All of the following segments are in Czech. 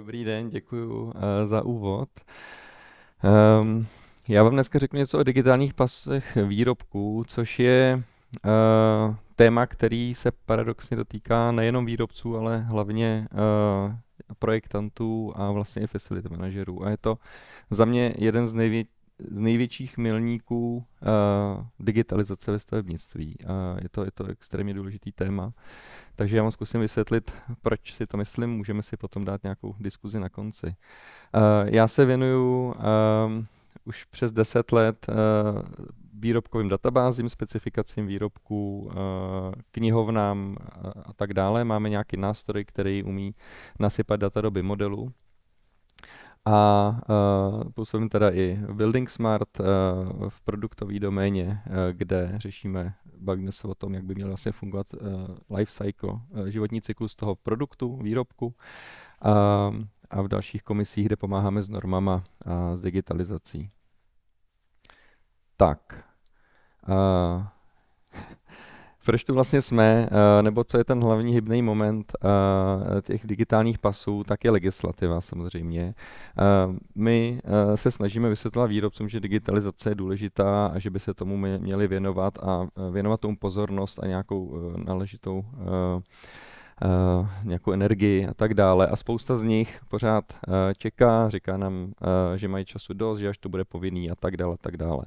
Dobrý den, děkuji za úvod. Já vám dneska řeknu něco o digitálních pasech výrobků, což je téma, který se paradoxně dotýká nejenom výrobců, ale hlavně projektantů a vlastně i facility manažerů. A je to za mě jeden z největších milníků digitalizace ve stavebnictví. Je to extrémně důležitý téma. Takže já vám zkusím vysvětlit, proč si to myslím, můžeme si potom dát nějakou diskuzi na konci. Já se věnuju už přes 10 let výrobkovým databázím, specifikacím výrobků, knihovnám a tak dále. Máme nějaký nástroj, který umí nasypat data do BIM modelu. A působím teda i v Building Smart v produktové doméně, kde bavíme se o tom, jak by měl vlastně fungovat life cycle, životní cyklus toho produktu, výrobku a v dalších komisích, kde pomáháme s normama a s digitalizací. Tak. Proč tu vlastně jsme, nebo co je ten hlavní hybný moment těch digitálních pasů, tak je legislativa samozřejmě. My se snažíme vysvětlovat výrobcům, že digitalizace je důležitá a že by se tomu měli věnovat a věnovat tomu pozornost a nějakou náležitou nějakou energii a tak dále. A spousta z nich pořád čeká, říká nám, že mají času dost, že až to bude povinný a tak dále, tak dále.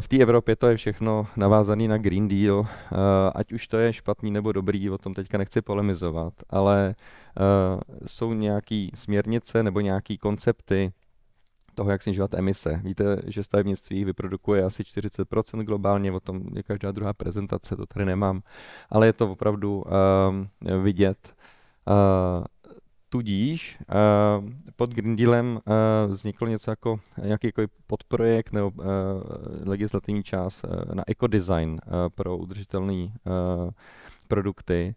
V té Evropě to je všechno navázané na Green Deal, ať už to je špatný nebo dobrý, o tom teďka nechci polemizovat, ale jsou nějaké směrnice nebo nějaké koncepty toho, jak snižovat emise. Víte, že stavebnictví vyprodukuje asi 40% globálně, o tom je každá druhá prezentace, to tady nemám, ale je to opravdu vidět. Tudíž pod Green Dealem vzniklo něco jako nějaký podprojekt nebo legislativní část na ekodesign pro udržitelné produkty.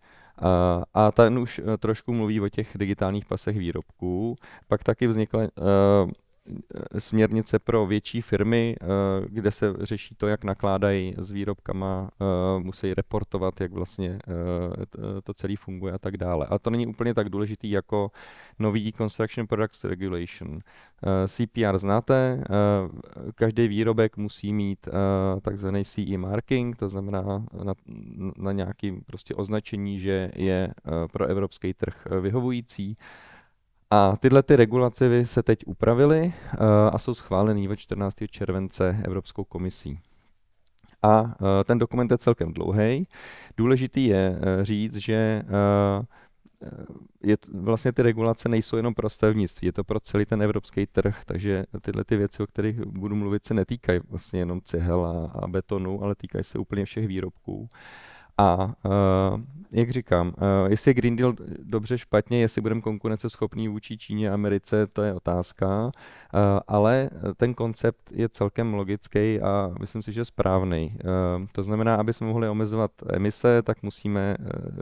A ten už trošku mluví o těch digitálních pasech výrobků. Pak taky vznikla směrnice pro větší firmy, kde se řeší to, jak nakládají s výrobkama, musí reportovat, jak vlastně to celé funguje a tak dále. A to není úplně tak důležitý jako nový Construction Products Regulation. CPR znáte, každý výrobek musí mít takzvaný CE marking, to znamená na nějakým prostě označení, že je pro evropský trh vyhovující. A tyhle ty regulace se teď upravily a jsou schváleny od 14. července Evropskou komisí. A ten dokument je celkem dlouhý. Důležitý je říct, že vlastně ty regulace nejsou jenom pro stavebnictví, je to pro celý ten evropský trh, takže tyhle ty věci, o kterých budu mluvit, se netýkají vlastně jenom cihel a betonu, ale týkají se úplně všech výrobků. A jak říkám, jestli je Green Deal dobře, špatně, jestli budeme konkurenceschopní vůči Číně a Americe, to je otázka, ale ten koncept je celkem logický a myslím si, že správný. To znamená, aby jsme mohli omezovat emise, tak musíme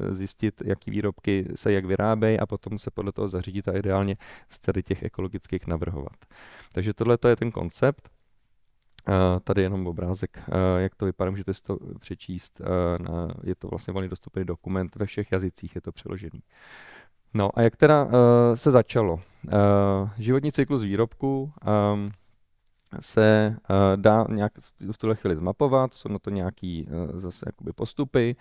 zjistit, jaký výrobky se jak vyrábějí a potom se podle toho zařídit a ideálně z tady těch ekologických navrhovat. Takže tohle je ten koncept. Tady jenom obrázek, jak to vypadá, můžete si to přečíst. Je to vlastně volně dostupný dokument, ve všech jazycích je to přeložený. No a jak teda se začalo? Životní cyklus výrobku se dá nějak v tuhle chvíli zmapovat, jsou na to nějaký zase jakoby postupy.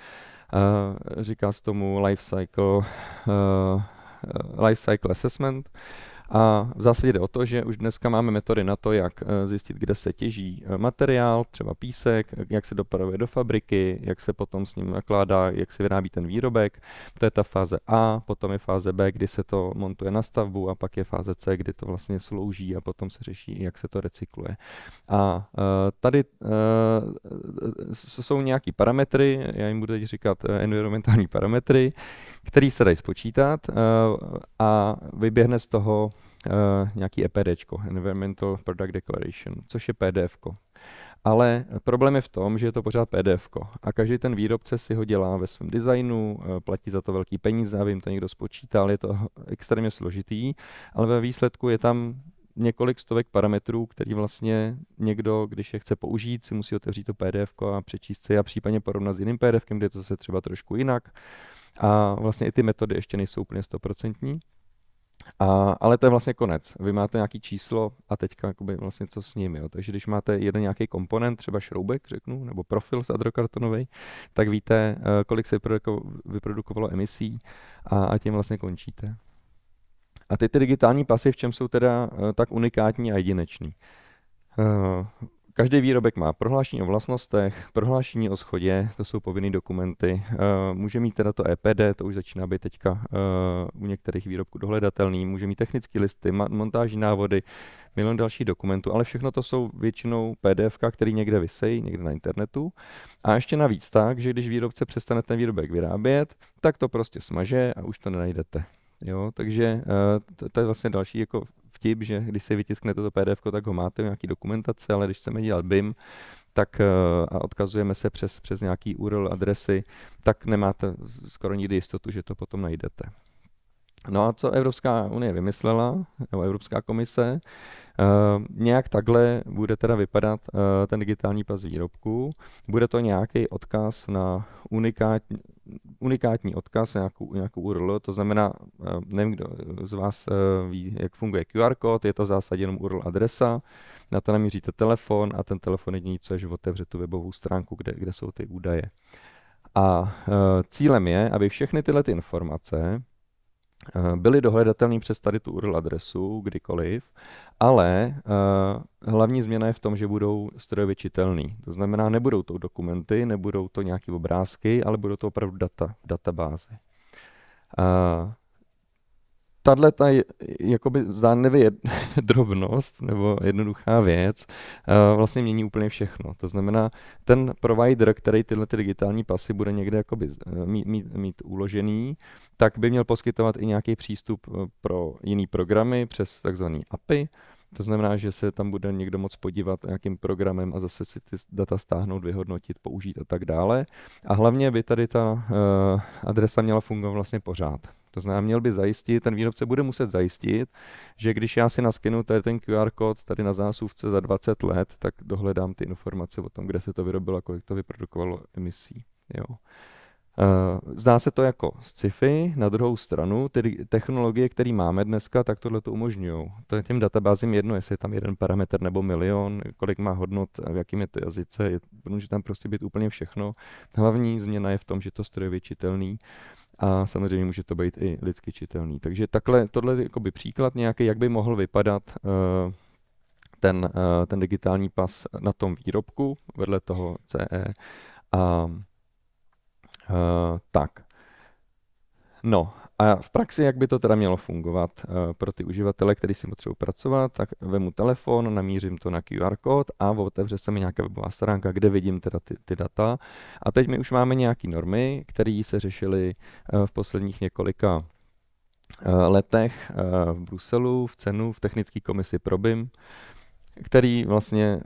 Říká se tomu life cycle assessment. A v zásadě jde o to, že už dneska máme metody na to, jak zjistit, kde se těží materiál, třeba písek, jak se dopravuje do fabriky, jak se potom s ním nakládá, jak se vyrábí ten výrobek. To je ta fáze A, potom je fáze B, kdy se to montuje na stavbu a pak je fáze C, kdy to vlastně slouží a potom se řeší, jak se to recykluje. A tady jsou nějaký parametry, já jim budu teď říkat environmentální parametry, který se dají spočítat a vyběhne z toho nějaký EPDčko, Environmental Product Declaration, což je PDFko. Ale problém je v tom, že je to pořád PDFko a každý ten výrobce si ho dělá ve svém designu, platí za to velký peníze, aby jim to někdo spočítal, je to extrémně složitý, ale ve výsledku je tam několik stovek parametrů, který vlastně někdo, když je chce použít, si musí otevřít to PDFko a přečíst si a případně porovnat s jiným PDFkem, kde je to zase třeba trošku jinak. A vlastně i ty metody ještě nejsou úplně 100%. Ale to je vlastně konec. Vy máte nějaký číslo a teďka jakoby vlastně co s ním. Jo. Takže když máte jeden nějaký komponent, třeba šroubek, řeknu, nebo profil z adrokartonový, tak víte, kolik se vyprodukovalo emisí a tím vlastně končíte. A ty digitální pasy v čem jsou teda tak unikátní a jedinečný? Každý výrobek má prohlášení o vlastnostech, prohlášení o shodě, to jsou povinné dokumenty. Může mít teda to EPD, to už začíná být teďka u některých výrobků dohledatelný. Může mít technické listy, montážní návody, milion dalších dokumentů, ale všechno to jsou většinou PDF, které někde visejí, někde na internetu. A ještě navíc tak, že když výrobce přestane ten výrobek vyrábět, tak to prostě smaže a už to nenajdete. Jo, takže to je vlastně další jako vtip, že když si vytisknete to PDF, tak ho máte v nějaký dokumentaci, ale když chceme dělat BIM, tak a odkazujeme se přes nějaký URL adresy, tak nemáte skoro nikdy jistotu, že to potom najdete. No a co Evropská unie vymyslela, nebo Evropská komise, nějak takhle bude teda vypadat ten digitální pas výrobku. Bude to nějaký odkaz na unikátní odkaz, nějakou URL, to znamená, nevím, kdo z vás ví, jak funguje QR kód, je to v zásadě jenom URL adresa, na to namíříte telefon a ten telefon jediný, co je, že otevře tu webovou stránku, kde jsou ty údaje. A cílem je, aby všechny tyhle ty informace byly dohledatelné přes tady tu URL adresu kdykoliv, ale hlavní změna je v tom, že budou strojově čitelný. To znamená, nebudou to dokumenty, nebudou to nějaké obrázky, ale budou to opravdu data v databázi. Tato jakoby zdánlivě drobnost nebo jednoduchá věc vlastně mění úplně všechno. To znamená, ten provider, který tyhle ty digitální pasy bude někde jakoby mít uložený, tak by měl poskytovat i nějaký přístup pro jiný programy přes takzvaný API. To znamená, že se tam bude někdo moc podívat nějakým programem a zase si ty data stáhnout, vyhodnotit, použít a tak dále. A hlavně by tady ta adresa měla fungovat vlastně pořád. To znamená, měl by zajistit, ten výrobce bude muset zajistit, že když já si naskinu tady ten QR kód tady na zásuvce za 20 let, tak dohledám ty informace o tom, kde se to vyrobilo, kolik to vyprodukovalo emisí. Jo. Zdá se to jako sci-fi, na druhou stranu ty technologie, které máme dneska, tak tohle to umožňují. To je těm databázím jedno, jestli je tam jeden parametr nebo milion, kolik má hodnot, v jakým je to jazyce, může tam prostě být úplně všechno. Hlavní změna je v tom, že to strojově čitelný a samozřejmě může to být i lidsky čitelný. Takže tohle je jakoby příklad nějaký, jak by mohl vypadat ten digitální pas na tom výrobku vedle toho CE. Tak. No a v praxi, jak by to teda mělo fungovat pro ty uživatele, kteří si potřebují pracovat, tak vemu telefon, namířím to na QR kód a otevře se mi nějaká webová stránka, kde vidím teda ty data. A teď my už máme nějaké normy, které se řešily v posledních několika letech v Bruselu, v CENu, v technické komisi pro BIM, který vlastně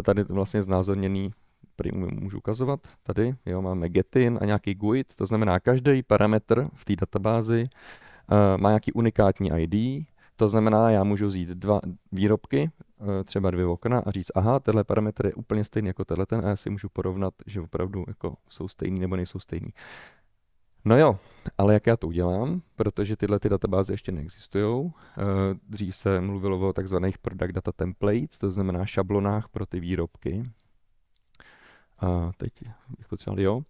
tady vlastně znázorněný, můžu ukazovat tady, jo, máme getin a nějaký GUID, to znamená, každý parametr v té databázi má nějaký unikátní ID, to znamená, já můžu vzít dva výrobky, třeba dvě okna a říct, aha, tenhle parametr je úplně stejný jako tenhle a já si můžu porovnat, že opravdu jako jsou stejný nebo nejsou stejný. No jo, ale jak já to udělám, protože tyhle ty databáze ještě neexistují. Dřív se mluvilo o takzvaných product data templates, to znamená šablonách pro ty výrobky. Teď bych potřeboval, jo.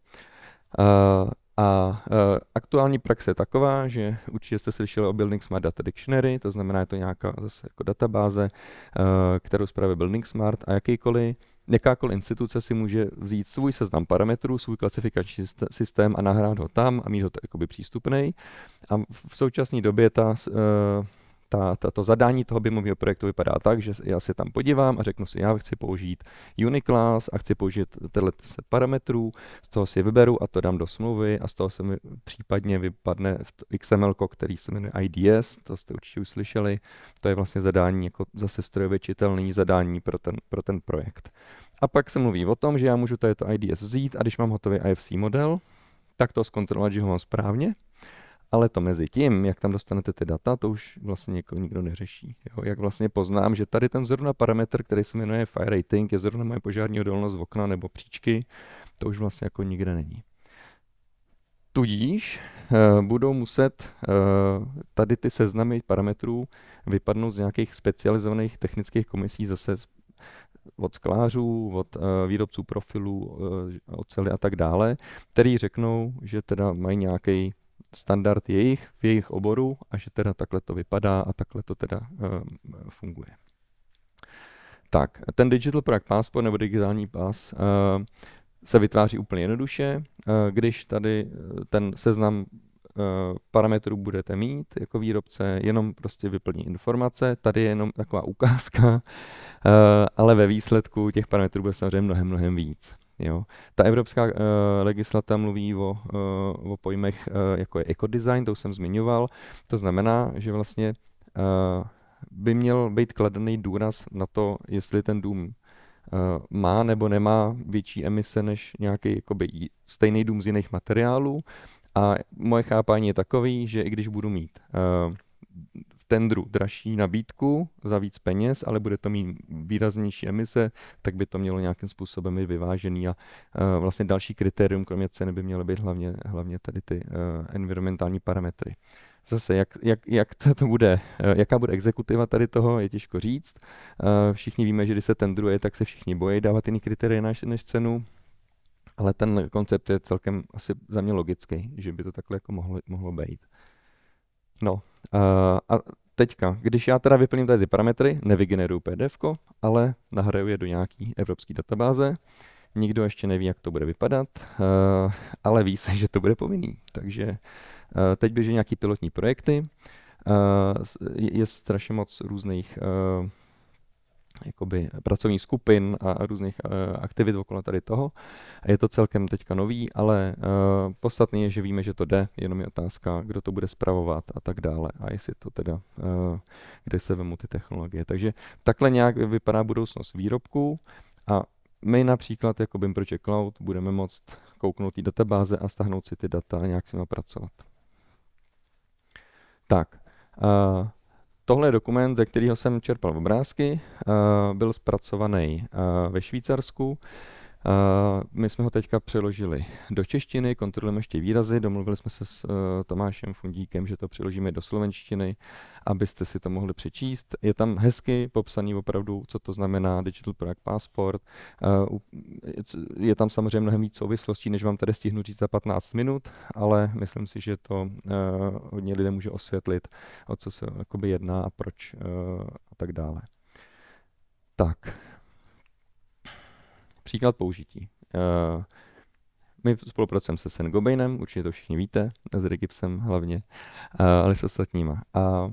Aktuální praxe je taková, že určitě jste slyšeli o Building Smart Data Dictionary, to znamená, je to nějaká zase jako databáze, kterou spravuje Building Smart a jakákoliv instituce si může vzít svůj seznam parametrů, svůj klasifikační systém a nahrát ho tam a mít ho jakoby přístupný. A v současné době to zadání toho BIMového projektu vypadá tak, že já se tam podívám a řeknu si, já chci použít Uniclass a chci použít tyhle set parametrů, z toho si vyberu a to dám do smlouvy a z toho se mi případně vypadne XML, který se jmenuje IDS, to jste určitě už slyšeli, to je vlastně zadání jako zase strojově čitelný zadání pro ten projekt. A pak se mluví o tom, že já můžu tady to IDS vzít a když mám hotový IFC model, tak to zkontrolovat, že ho mám správně. Ale to mezi tím, jak tam dostanete ty data, to už vlastně nikdo neřeší. Jo? Jak vlastně poznám, že tady ten zrovna parametr, který se jmenuje Fire Rating, je zrovna moje požární odolnost okna nebo příčky, to už vlastně jako nikde není. Tudíž budou muset tady ty seznamy parametrů vypadnout z nějakých specializovaných technických komisí zase od sklářů, od výrobců profilů, oceli a tak dále, který řeknou, že teda mají nějaký standard v jejich oboru a že teda takhle to vypadá a takhle to teda funguje. Tak, ten Digital Product Passport nebo digitální pas se vytváří úplně jednoduše. Když tady ten seznam parametrů budete mít jako výrobce, jenom prostě vyplní informace. Tady je jenom taková ukázka, ale ve výsledku těch parametrů bude samozřejmě mnohem víc. Jo. Ta evropská legislativa mluví o pojmech, jako je ekodesign, to už jsem zmiňoval. To znamená, že vlastně by měl být kladený důraz na to, jestli ten dům má nebo nemá větší emise než nějaký jakoby stejný dům z jiných materiálů. A moje chápání je takový, že i když budu mít v tendru dražší nabídku za víc peněz, ale bude to mít výraznější emise, tak by to mělo nějakým způsobem být vyvážený a vlastně další kritérium, kromě ceny, by měly být hlavně tady ty environmentální parametry. Zase, jak to bude, jaká bude exekutiva tady toho, je těžko říct. Všichni víme, že když se tendruje, tak se všichni bojí dávat jiný kritéria než cenu, ale ten koncept je celkem asi za mě logický, že by to takhle jako mohlo být. No a teďka, když já teda vyplním tady ty parametry, nevygeneruju PDF-ko, ale nahraju je do nějaký evropské databáze. Nikdo ještě neví, jak to bude vypadat, ale ví se, že to bude povinný. Takže teď běží nějaký pilotní projekty, je strašně moc různých jakoby pracovních skupin a různých aktivit okolo tady toho. A je to celkem teďka nový, ale podstatné je, že víme, že to jde, jenom je otázka, kdo to bude spravovat a tak dále. A jestli to teda, kde se vemou ty technologie. Takže takhle nějak vypadá budoucnost výrobků a my například jako BIM Project Cloud budeme moct kouknout té databáze a stáhnout si ty data a nějak s nimi pracovat. Tak, tohle je dokument, ze kterého jsem čerpal obrázky, byl zpracovaný ve Švýcarsku. My jsme ho teďka přeložili do češtiny, kontrolujeme ještě výrazy, domluvili jsme se s Tomášem Fundíkem, že to přeložíme do slovenštiny, abyste si to mohli přečíst. Je tam hezky popsaný opravdu, co to znamená Digital Product Passport. Je tam samozřejmě mnohem víc souvislostí, než vám tady stihnu říct za 15 minut, ale myslím si, že to hodně lidem může osvětlit, o co se jakoby jedná a proč a tak dále. Tak. Příklad použití. My spolupracujeme se Saint-Gobainem, určitě to všichni víte, s Rigipsem hlavně, ale s ostatníma. A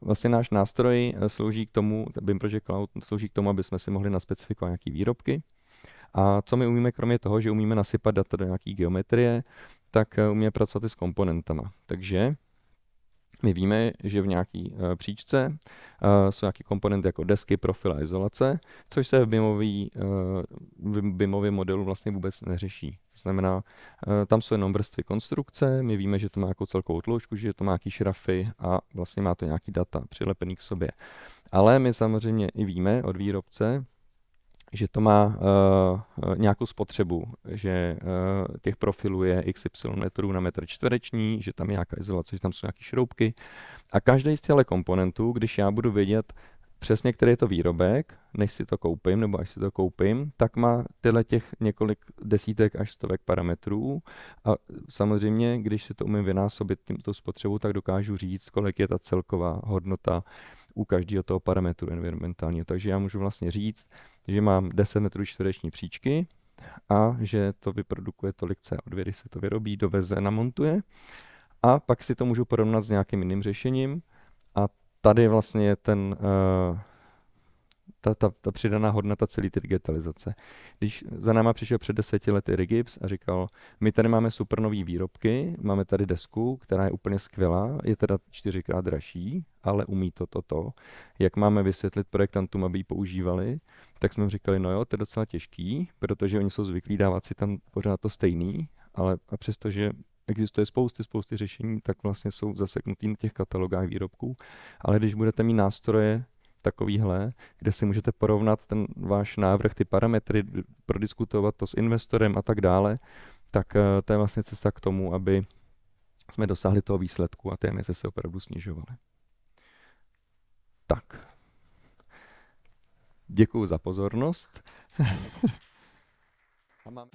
vlastně náš nástroj slouží k tomu, BIM Project Cloud slouží k tomu, aby jsme si mohli naspecifikovat nějaké výrobky. A co my umíme, kromě toho, že umíme nasypat data do nějaké geometrie, tak umíme pracovat i s komponentama. Takže my víme, že v nějaké příčce jsou nějaké komponenty jako desky, profil a izolace, což se v BIMovém modelu vlastně vůbec neřeší. To znamená, tam jsou jenom vrstvy konstrukce, my víme, že to má jako celkovou tloušťku, že to má nějaký šrafy a vlastně má to nějaký data přilepený k sobě. Ale my samozřejmě i víme od výrobce, že to má nějakou spotřebu, že těch profilů je XY metrů na metr čtvereční, že tam je nějaká izolace, že tam jsou nějaké šroubky. A každý z těchto komponentů, když já budu vědět přesně, který je to výrobek, než si to koupím, nebo až si to koupím, tak má tyhle těch několik desítek až stovek parametrů. A samozřejmě, když si to umím vynásobit tímto spotřebu, tak dokážu říct, kolik je ta celková hodnota u každého toho parametru environmentálního. Takže já můžu vlastně říct, že mám 10 metrů čtvereční příčky a že to vyprodukuje tolik CO2, když se to vyrobí, doveze, namontuje. A pak si to můžu porovnat s nějakým jiným řešením a tady vlastně je ta přidaná hodnota celé ty digitalizace. Když za náma přišel před 10 lety Rigips a říkal, my tady máme super nový výrobky, máme tady desku, která je úplně skvělá, je teda 4krát dražší, ale umí to. Jak máme vysvětlit projektantům, aby ji používali, tak jsme říkali, no jo, to je docela těžký, protože oni jsou zvyklí dávat si tam pořád to stejný, ale a přestože existuje spousty řešení, tak vlastně jsou zaseknutý na těch katalogách výrobků, ale když budete mít nástroje takovýhle, kde si můžete porovnat ten váš návrh, ty parametry, prodiskutovat to s investorem a tak dále, tak to je vlastně cesta k tomu, aby jsme dosáhli toho výsledku a ty emise se opravdu snižovaly. Tak. Děkuju za pozornost. A máme...